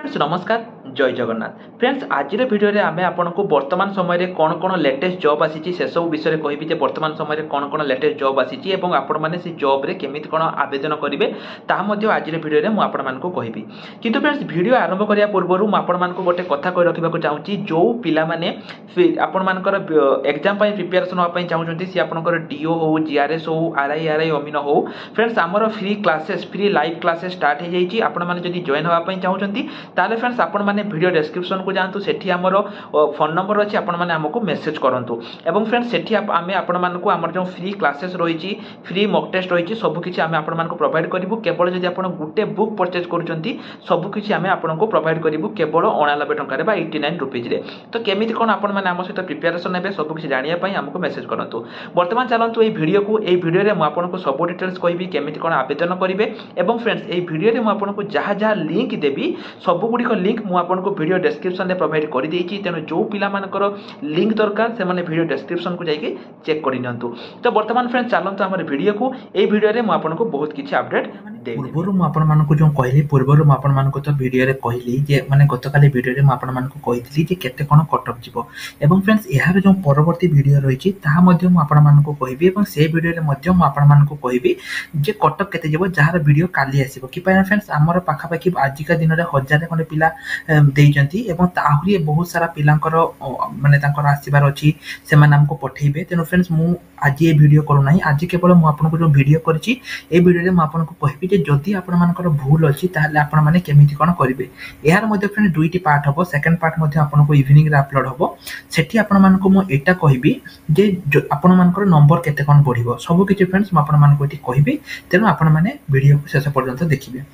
Friends नमस्कार जय Jagannath friends आज भिडियो रे आमे आपनको वर्तमान समय कौन कौन लेटेस्ट जॉब आसी से सब विषय कहबी जे वर्तमान समय कौन कौन लेटेस्ट जॉब आसी एवं आपण माने से जॉब रे केमिति कौन आवेदन करेंगे ताहा मध्ये आज भिडियो रे मु आपण मानको कहबी किंतु फ्रेंड्स वीडियो आरंभ करिया पूर्व मु आपण मानको गोटे कथा कहि रखिबा चाहूची जो पिला माने आपण मानकर एग्जाम पई प्रिपरेशन होआ पई चाहूचंती सी आपनकर डीओ हो जीआरएस हो आरआई अमीन हो फ्रेंड्स हमर free classes free live classes start हो जाइए आपण माने जदी जॉइन होआ पई चाहूचंती ताले फ्रेंड्स आपण माने वीडियो डिस्क्रिप्शन को जानतु सेठी हमर फोन नंबर अछि आपण माने हमको मेसेज करंतु एवं फ्रेंड्स सेठी आमे आपण मानको हमर जो फ्री क्लासेस रहिछि फ्री मॉक टेस्ट रहिछि सब किछि आमे आपण मानको प्रोवाइड करिवु केवल जदी आपण गुटे बुक परचेज करूचंती सब किछि आमे आपनको प्रोवाइड करिवु केवल 89 टंका रे बा 89 रुपीज रे तो केमिति कोन आपण माने हम सहित प्रिपरेशन हेबे सब किछि जानिया पई हमको मेसेज करंतु वर्तमान चलंतु ए वीडियो रे मु आपनको सब डिटेल्स कहबी केमिति कोन आवेदन करिवे एवं फ्रेंड्स ए वीडियो रे मु आपनको जहा लिंक देबी सब गुडी को लिंक मु आपनको वीडियो डिस्क्रिप्शन रे प्रोवाइड कर देछि तेनो जो पिला मानकर लिंक दरकार से माने वीडियो डिस्क्रिप्शन को जाइके चेक करि नियंतु तो वर्तमान फ्रेंड्स चलंतु हमर वीडियो को ए वीडियो रे मु आपनको बहुत किछि अपडेट पूर्व मु आपण मानको जो कहली पूर्व मु आपण मानको तो वीडियो रे कहली जे माने गतकाली वीडियो रे मु आपण मानको कहितली जे केते कोन कटअप जिवो एवं फ्रेंड्स एहार जो परवर्ती वीडियो रहिछि ताहा मध्ये मु आपण मानको कहबी एवं से वीडियो रे मध्ये मु आपण मानको कहबी जे कटअप केते जिवो जहार वीडियो काली आसीबो कि पाय फ्रेंड्स हमर पाखा पाखी आज का दिन रे हजार कोन पिला देइजंती एवं ताहुरी बहुत सारा पिलांकर माने तांकर आसीबार अछि से माने हमको पठेइबे तेनो फ्रेंड्स मु आज ये वीडियो करू नाही आज केवल मु आपनको जो वीडियो करछि ए वीडियो रे मु आपनको कहबी जे जदी आपण मानकर भूल अछि ताले आपण माने केमिति कोन करिवे एहार मध्ये फ्रेंड दुईटी पार्ट हबो सेकंड पार्ट मध्ये आपनको इवनिंग रे अपलोड हबो सेठी आपण मानको मु एटा कहबी जे आपण मानकर नंबर केते कोन बढ़िबो सब किछि फ्रेंड्स मु आपण मानको एठी कहबी तेनो आपण माने वीडियो को शेष पर्यंत देखिबे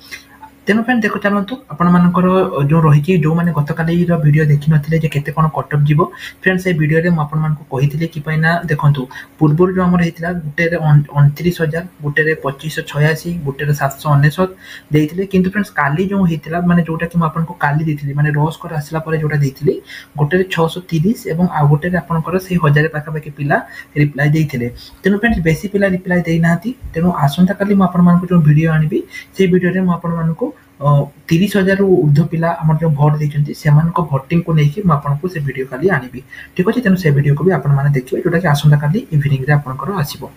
तेनो फ्रेंड देखो चलंतु आपण मानकर जो रहिछि जो माने गतकाली रो वीडियो देखि नथिले जे केते कोन कटअप जिवो फ्रेंड्स ए वीडियो रे म आपण मानको कहिथिले कि पैना देखंतु पूर्वरु जो हमर हेतिला गुटे रे 29000 गुटे रे 2586 गुटे रे 799 देइथिले किंतु फ्रेंड्स काली जो हेतिला माने जोटा कि म आपण को काली देइथिले माने रोज कर आसला परे जोटा देइथिले गुटे रे 630 एवं आ गुटे रे आपनकर से 1000 पाखा पाखी पिला रिप्लाई देइथिले तेनो फ्रेंड्स बेसी पिला रिप्लाई देइ नाथि तेनो आसंता काली म आपण मानको जो वीडियो आनिबी से वीडियो रे म आपण मानको 30,000 ऊर्ध्व पिला हमर जो भोट देचंती सेमान को भोटिंग को नेकी म आपन को से वीडियो खाली आनिबी ठीक अछि तेनु से वीडियो को भी आपन माने देखिबे जोटा कि आसंता काली इवनिंग रे आपन को आसीबो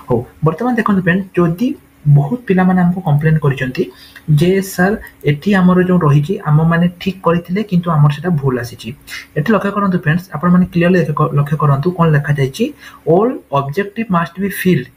हो वर्तमान देखन फ्रेंड जोदी बहुत पिला माने हमको कंप्लेन करिसंती जे सर एठी हमर जो रहिछि हम माने ठीक करिथिले किंतु हमर सेटा भूल आसीछि एठी लक्ष्य करंतु फ्रेंड्स आपन माने क्लियरली लक्ष्य करंतु कोन लिखा जायछि all objective must be filled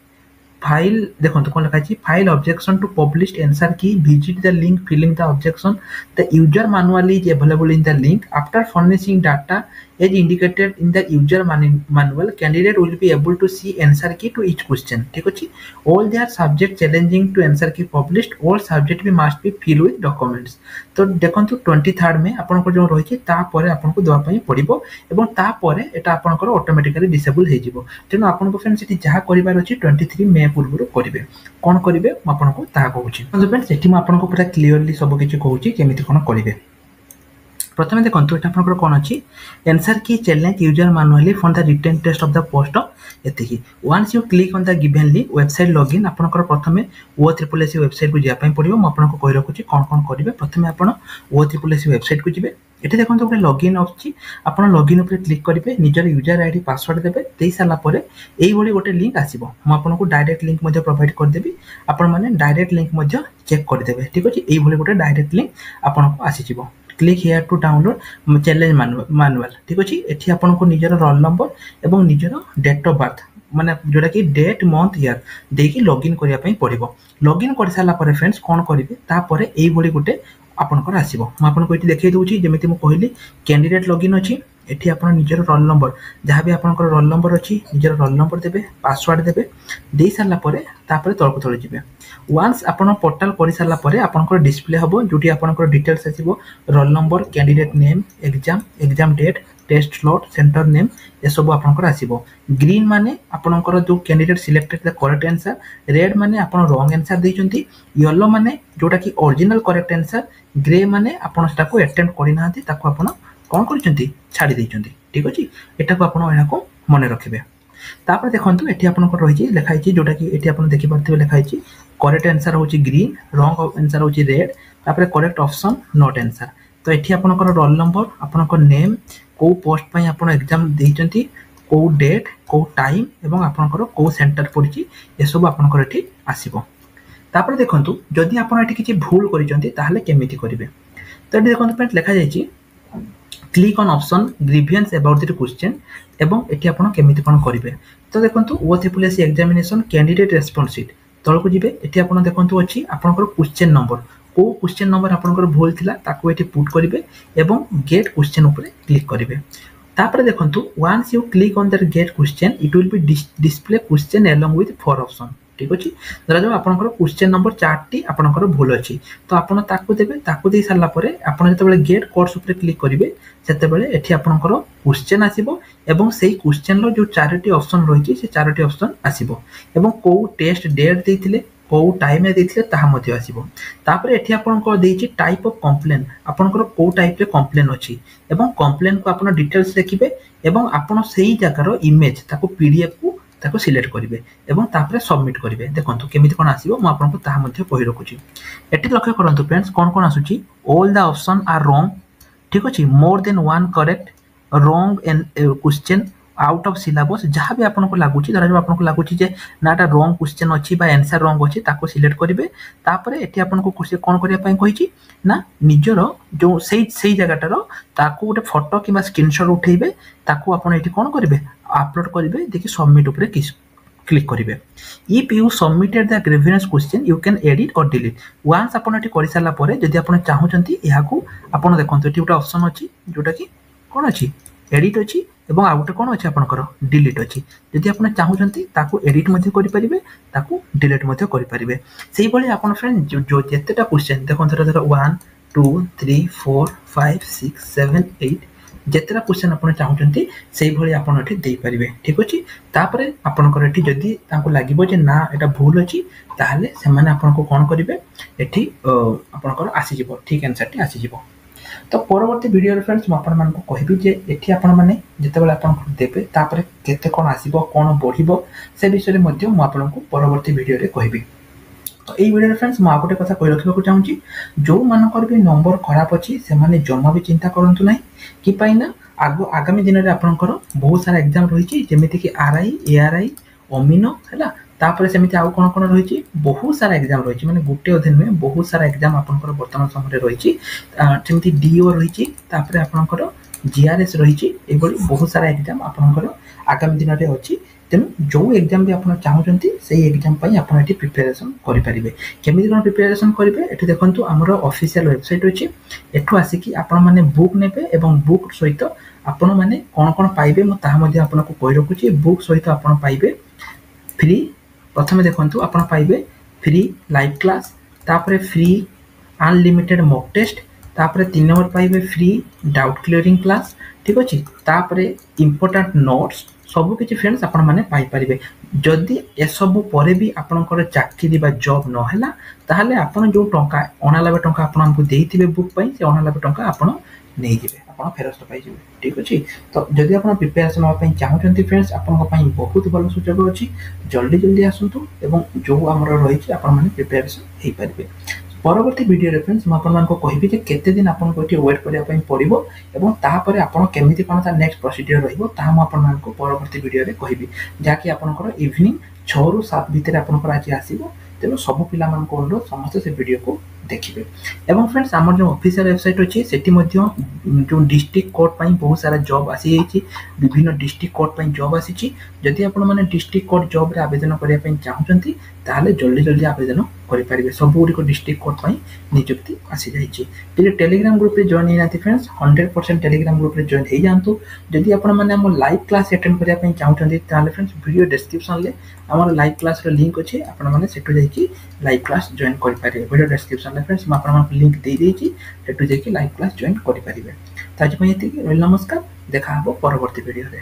file देखो तो कौन लिखा है file objection to published answer key visit the link filling the objection the user manual is available in the link after furnishing data as indicated in the user manual candidate will be able to see answer key to each question ठीक अछि all their subject challenging to answer key published all subject भी must be filled with documents तो देखंतु 23rd में आपन को जो रहि छै ता परे आपन को दवा पई पड़िबो एवं ता परे एटा आपन को ऑटोमेटिकली डिसेबल हे जिवो तेनो आपन को फ्रेंड्स एटी जहा करिबार अछि 23 मे पूर्व करिवे कोन करिवे आपन को ता कहूछि तो फ्रेंड्स एटी म आपन को पूरा क्लियरली सब किछि कहूछि केमिति कोन करिवे प्रथमे देखंतु एटा आपन कोन अछि answer key challenge user manually for the written test of the post एतिकी once you click on the given link website login आपन को प्रथमे OSSC वेबसाइट को जिया पई पड़िबो म आपन को कहि रखुची कोन कोन करिवे प्रथमे आपन OSSC वेबसाइट को जिवे एटे देखंतु ओटे लॉगिन अछि आपन लॉगिन ऊपर क्लिक करिवे निजर यूजर आईडी पासवर्ड देबे देई साला परे एई भली गोटे लिंक आसीबो म आपन को डायरेक्ट लिंक मध्ये प्रोवाइड कर देबी आपन माने डायरेक्ट लिंक मध्ये चेक कर देबे ठीक अछि एई भली गोटे डायरेक्ट लिंक आपन को आसी जिवो click here to download challenge manual ठीक अछि एठी आपन को निजर रोल नंबर एवं निजर डेट ऑफ बर्थ माने जोटा कि डेट मंथ ईयर देकी लॉगिन करिया पई पड़िबो लॉगिन कर साला परे फ्रेंड्स कोन करिवे ता परे एई भली गोटे आपन को आसीबो म आपन को एठी देखै दउची जेमिति म कहली कैंडिडेट लॉगिन अछि एठी आपन निजर रोल नंबर जहां भी आपन को रोल नंबर अछि निजर रोल नंबर देबे पासवर्ड देबे देई साला परे तापरे तळको तळ जिवे वंस आपन पोर्टल करि साला परे आपन को डिस्प्ले हबो जोटी आपन को डिटेल्स आसीबो roll number candidate name exam date test slot centre name ए सब आपन को आसीबो ग्रीन माने आपन को जो candidate selected the correct answer red माने आपन रॉन्ग आंसर दैचंती येलो माने जोटा कि ओरिजिनल करेक्ट आंसर ग्रे माने आपन सेटा को अटेम्प्ट करि नाहंती ताको आपन कोन करचंती छाडी दैचंती ठीक अछि एटा को आपन एहा को मने रखिबे तापर देखंतु एठी आपन को रहि छि लेखाइ छि जोटा कि एठी आपन देखि परथिबे लेखाइ छि करेक्ट आंसर होछि ग्रीन रॉन्ग आंसर होछि रेड तापर करेक्ट ऑप्शन नॉट आंसर तो एठी आपनकर रोल नंबर आपनकर नेम को पोस्ट पई आपन एग्जाम देइचंती को डेट को टाइम एवं आपनकर को सेंटर पड़ची ए सब आपनकर एठी आसीबो तापर देखंतु जदि आपन एठी किछि भूल करिसंती ताहले केमिति करिवे तो एठी देखंतु फ्रेंड्स लिखा जायछि click on option grievance about the question एवं एठी आपन केमिति कोन करिवे तो देखंतु OTPSC examination candidate response sheet तळको जिवे एठी आपन देखंतु अछि आपनकर क्वेश्चन नंबर को क्वेश्चन नंबर आपनकर भूल थिला ताको एठी पुट करिवे एवं गेट क्वेश्चन ऊपर क्लिक करिवे तापर देखंतु once you click on that get question it will be display question along with 4 option ठीक अछि धरा जो आपनकर क्वेश्चन नंबर 4 टी आपनकर भूल अछि तो आपन ताको देबे ताको दे सारला परे आपन जते बेले गेट कोर्स ऊपर क्लिक करिवे सेते बेले एठी आपनकर क्वेश्चन आसीबो एवं सेही क्वेश्चन रो जो 4 टी ऑप्शन रहिछि से 4 टी ऑप्शन आसीबो एवं को टेस्ट डेट देथिले को टाइम रे देथिले ताहा मध्ये आसीबो तापर एठी आपनकर देछि टाइप ऑफ कंप्लेन आपनकर को टाइप रे कंप्लेन अछि एवं कंप्लेन को आपन डिटेल्स लिखिबे एवं आपन सेही जगह रो इमेज ताको पीडीएफ को ताको सिलेक्ट करिवे एवं तापर सबमिट करिवे देखंतु केमिति कोन आसीबो म आपन को ताहा मध्ये कहि रखुची एठी लक्ष्य करंतु फ्रेंड्स कोन कोन आसुची all the option are wrong ठीक अछि more than one correct wrong and question out of syllabus जहां भी आपन को लागुची धरा जो आपन को लागुची जे नाटा रॉन्ग क्वेश्चन अछि बा आंसर रॉन्ग अछि ताको सिलेक्ट करिवे तापर एठी आपन को क्वेश्चन कोन करिया पई कहिची ना निजरो जो सेही जगहटारो ताको गोटे फोटो किबा स्क्रीनशॉट उठेइबे ताको आपन एठी कोन करिवे अपलोड करिवे देखि सबमिट ऊपर क्लिक करिवे if you submitted the grievance question you can edit और डिलीट वंस आपन एठी करि साला परे जदि आपन चाहउचंती एहाकू आपन देखंतु एठी गोटे ऑप्शन अछि जोटा कि कोन अछि एडिट अछि एवं आ गोटे कोन अछि आपनकर डिलीट अछि जदि आपन चाहउचंती ताकू एडिट मध्ये करि परिबे ताकू डिलीट मध्ये करि परिबे सेही भली आपन फ्रेंड जो जेतेटा क्वेश्चन देखंतु धर 1 2 3 4 5 6 7 8 जेतेटा क्वेश्चन आपन चाहउचंती सेही भली आपन एठी देई परिबे ठीक अछि तापरे आपनकर एठी जदि ताकू लागिबो जे ना एटा भूल अछि ताहले से माने आपन को कोन करिवे एठी आपनकर आसी जिवो ठीक आंसर टी आसी जिवो तो परवर्ती वीडियो रे फ्रेंड्स म आपन मान को कहबी जे एठी आपन माने जते बेला आपन देबे तापरे केते कोन आसीबो कोन बढ़िबो से विषय रे मध्ये म आपन को परवर्ती वीडियो रे कहबी तो एई वीडियो रे फ्रेंड्स म आगोटे कथा कहि रखबा को चाहूची जो मानकर भी नंबर खराब अछि से माने जम्मा भी चिंता करंतु नै कि पाइना आगामी दिन रे आपनकर बहुत सारा एग्जाम रहिछि जेमिति कि आरआई एआरआई ओमिनो हला तापर सेमिति आउ कोन कोन रहिछि बहुत सारा एग्जाम रहिछि माने गुटे अधीन में बहुत सारा एग्जाम आपनकर वर्तमान समय रे रहिछि जेमिति डीओ रहिछि तापर आपनकर जीआरएस रहिछि एबोली बहुत सारा एग्जाम आपनकर आगामी दिन रे अछि तेनु जो एग्जाम भी आपन चाहउचंती सेही एग्जाम पई आपन एठी प्रिपरेशन करि परिबे केमिति कोन प्रिपरेशन करिवे एठी देखंतु हमर ऑफिशियल वेबसाइट अछि एठु आसी कि आपन माने बुक नेबे एवं बुक सहित आपन माने कोन कोन पाइबे म ताहा मध्ये आपन को कहि रखुची बुक सहित आपन पाइबे फ्री प्रथमे देखंतु आपन पाइबे फ्री लाइव क्लास तापरे फ्री अनलिमिटेड मॉक टेस्ट तापरे 3 नंबर पाइबे फ्री डाउट क्लियरिंग क्लास ठीक अछि तापरे इंपोर्टेंट नोट्स सब किछि फ्रेंड्स आपन माने पाइ परिबे जदि ए सब परे भी आपनकर चाकरी बा जॉब न हैला ताहले आपन जो टंका 99 टंका आपन हमकु देइथिबे बुक पई से 99 टंका आपन नै जिवे आपन फेरस्त पाइ जिवे ठीक अछि तो जदि आपन प्रिपरेशन होबा पई चाहउचंती फ्रेंड्स आपन पई बहुत भलो सुजोग अछि जल्दी आसंतु एवं जो हमर रहि छि आपन माने प्रिपरेशन हेइ परिबे परवर्ती वीडियो रेफरेंस म आपन मान को कहिबी जे केते दिन आपन को एठी वेट करिया पई पड़िबो एवं ता परे आपन केमिति कोन ता नेक्स्ट प्रोसीजर रहिबो ता म आपन मान को परवर्ती वीडियो रे कहिबी जाकी आपन को इवनिंग 6 रु 7 भितर आपन को आज आसीबो तेनो सब पिला मान को अनुरोध समस्त से वीडियो को देखिबे एवं फ्रेंड्स हमर जो ऑफिशियल वेबसाइट अछि सेठी मध्ये जो डिस्ट्रिक्ट कोर्ट पई बहुत सारा जॉब आसी छि विभिन्न डिस्ट्रिक्ट कोर्ट पई जॉब आसी छि जदि आपन माने डिस्ट्रिक्ट कोर्ट जॉब रे आवेदन करिया पई चाहउचंती ताले जल्दी आवेदन करि परिबे सब गुडी को डिस्ट्रिक्ट कोर्ट पई नियुक्ति आसी जाई छि ते टेलीग्राम ग्रुप रे जॉइन हेनाती फ्रेंड्स 100% टेलीग्राम ग्रुप रे जॉइन हे जानतु जदि आपन माने हम लाइव क्लास अटेंड करिया पई चाहउचंती ताले फ्रेंड्स वीडियो डिस्क्रिप्शन ले हमर लाइव क्लास रो लिंक अछि आपन माने सेटु जाई कि लाइव क्लास जॉइन करि पारे वीडियो डिस्क्रिप्शन ले फ्रेंड्स म आपन मान लिंक दे देई छि सेटु जाई कि लाइव क्लास जॉइन करि परिबे ताज पई एति नमस्कार देखा हबो परवर्ती वीडियो रे।